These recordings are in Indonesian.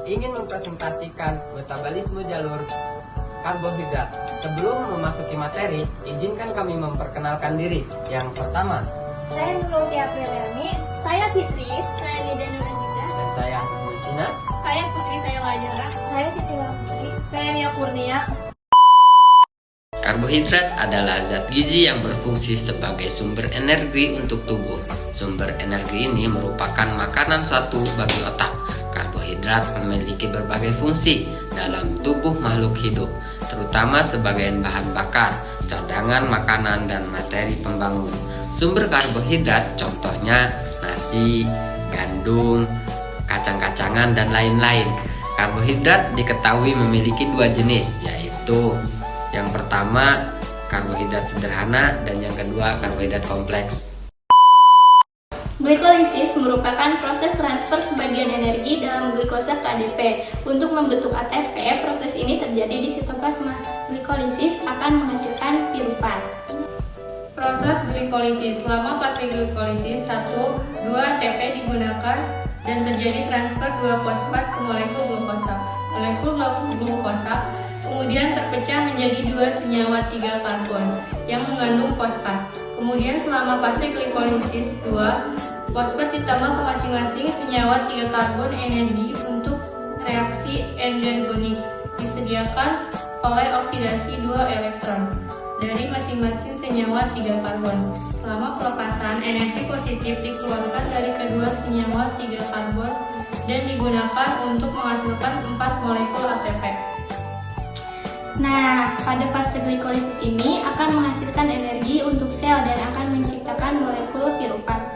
ingin mempresentasikan metabolisme jalur karbohidrat. Sebelum memasuki materi, izinkan kami memperkenalkan diri. Yang pertama, saya Nurul Apriliani. Saya Fitri. Saya Nida Nurandita. dan saya Musina. Saya Putri Saya Lajara. Saya Siti Putri. Saya Nia Kurnia. Karbohidrat adalah zat gizi yang berfungsi sebagai sumber energi untuk tubuh. Sumber energi ini merupakan makanan satu bagi otak. Karbohidrat memiliki berbagai fungsi dalam tubuh makhluk hidup, terutama sebagai bahan bakar, cadangan makanan, dan materi pembangun. Sumber karbohidrat contohnya nasi, gandum, kacang-kacangan, dan lain-lain. Karbohidrat diketahui memiliki dua jenis, yaitu yang pertama karbohidrat sederhana dan yang kedua karbohidrat kompleks. Glikolisis merupakan proses transfer sebagian energi dalam glukosa ke ADP. Untuk membentuk ATP, proses ini terjadi di sitoplasma. Glikolisis akan menghasilkan piruvat. Proses glikolisis. Selama fase glikolisis, 1-2 ATP digunakan dan terjadi transfer 2 fosfat ke molekul glukosa. Molekul glukosa kemudian terpecah menjadi 2 senyawa 3 karbon yang mengandung fosfat. Kemudian selama fase glikolisis 2, fosfat ditambah ke masing-masing senyawa 3 karbon energi untuk reaksi endergonik disediakan oleh oksidasi 2 elektron dari masing-masing senyawa 3 karbon. Selama pelepasan, energi positif dikeluarkan dari kedua senyawa 3 karbon dan digunakan untuk menghasilkan 4 molekul ATP. Nah, pada fase glikolisis ini akan menghasilkan energi untuk sel dan akan menciptakan molekul piruvat.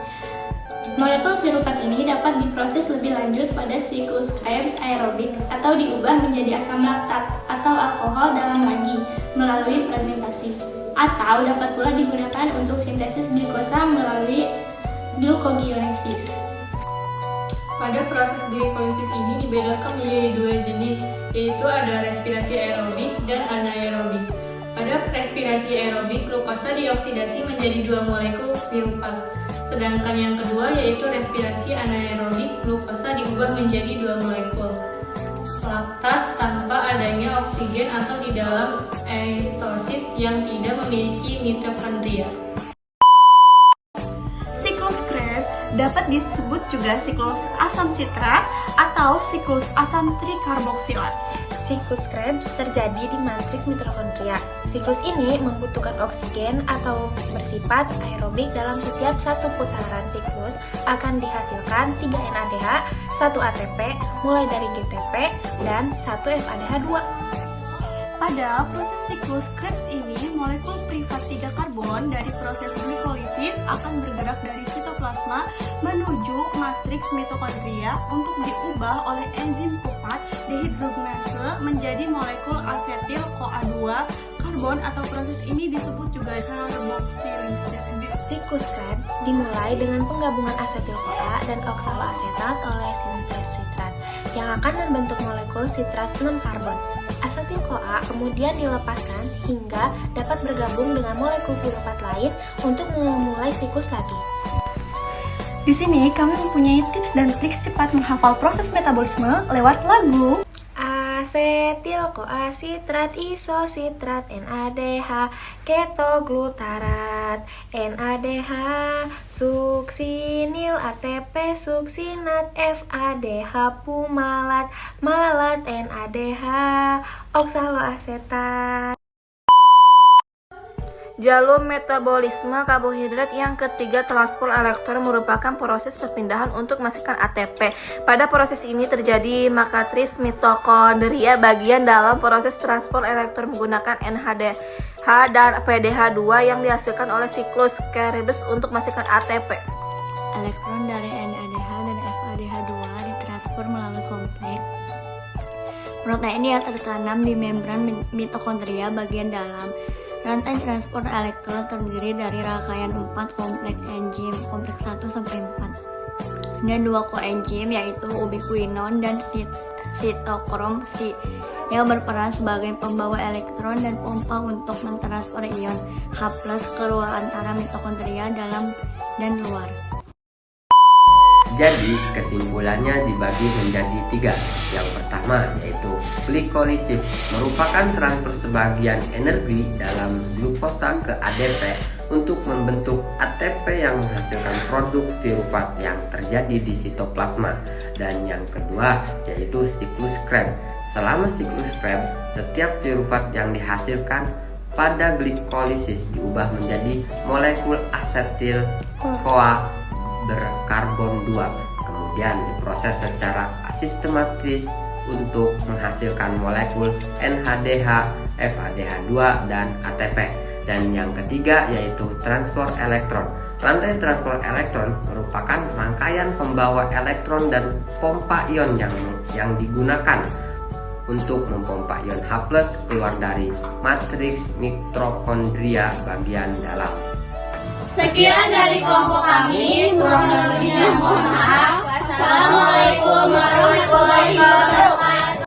Molekul piruvat ini dapat diproses lebih lanjut pada siklus Krebs aerobik atau diubah menjadi asam laktat atau alkohol dalam ragi melalui fermentasi, atau dapat pula digunakan untuk sintesis glikosa melalui glucogenesis. Pada proses glikolisis ini dibedakan menjadi 2 jenis, yaitu ada respirasi aerobik dan anaerobik. Pada respirasi aerobik, glukosa dioksidasi menjadi 2 molekul piruvat. Sedangkan yang kedua yaitu respirasi anaerobik, glukosa diubah menjadi 2 molekul laktat tanpa adanya oksigen atau di dalam eritosit yang tidak memiliki mitokondria. Siklus Krebs dapat disebut juga siklus asam sitrat atau siklus asam trikarboksilat. Siklus Krebs terjadi di matriks mitokondria. Siklus ini membutuhkan oksigen atau bersifat aerobik. Dalam setiap satu putaran siklus akan dihasilkan 3 NADH, 1 ATP, mulai dari GTP, dan 1 FADH2. Pada proses siklus Krebs ini, molekul privat 3 karbon dari proses glikolisis akan bergerak dari sitoplasma menuju matriks mitokondria untuk diubah oleh enzim kupat dehidrogenase menjadi molekul asetil CoA2 karbon, atau proses ini disebut juga karboksilisasi. Siklus Krebs dimulai dengan penggabungan asetil-CoA dan oksaloasetat oleh sintesis sitrat yang akan membentuk molekul sitrat 6 karbon. Asetil-CoA kemudian dilepaskan hingga dapat bergabung dengan molekul piruvat lain untuk memulai siklus lagi. Di sini kami mempunyai tips dan trik cepat menghafal proses metabolisme lewat lagu. Asetil-CoA sitrat isositrat NADH ketoglutarat NADH suksinil ATP suksinat FADH pumalat malat NADH oksaloasetat. Jalur metabolisme karbohidrat yang ketiga, transport elektron, merupakan proses perpindahan untuk menghasilkan ATP. Pada proses ini terjadi matriks mitokondria. Bagian dalam proses transport elektron menggunakan NADH dan PDH2 yang dihasilkan oleh siklus Krebs untuk menghasilkan ATP. Elektron dari NADH dan FADH2 ditransfer melalui kompleks protein yang tertanam di membran mitokondria bagian dalam. Rantai transport elektron terdiri dari rangkaian 4 kompleks enzim, kompleks 1 sampai 4, dan 2 koenzim yaitu ubiquinon dan sitokrom C yang berperan sebagai pembawa elektron dan pompa untuk mentransfer ion H+ keluar antara mitokondria dalam dan luar. Jadi kesimpulannya dibagi menjadi 3. Yang pertama yaitu glikolisis merupakan transfer sebagian energi dalam glukosa ke ADP untuk membentuk ATP yang menghasilkan produk pirufat yang terjadi di sitoplasma. Dan yang kedua yaitu siklus Krebs. Selama siklus Krebs, setiap pirufat yang dihasilkan pada glikolisis diubah menjadi molekul asetil CoA berkarbon 2, kemudian diproses secara sistematis untuk menghasilkan molekul NADH, FADH2, dan ATP. Dan yang ketiga yaitu transport elektron. Rantai transport elektron merupakan rangkaian pembawa elektron dan pompa ion yang digunakan untuk memompa ion H+ keluar dari matriks mitokondria bagian dalam. Sekian dari kelompok kami, kurang lebihnya mohon maaf. Assalamualaikum warahmatullahi wabarakatuh.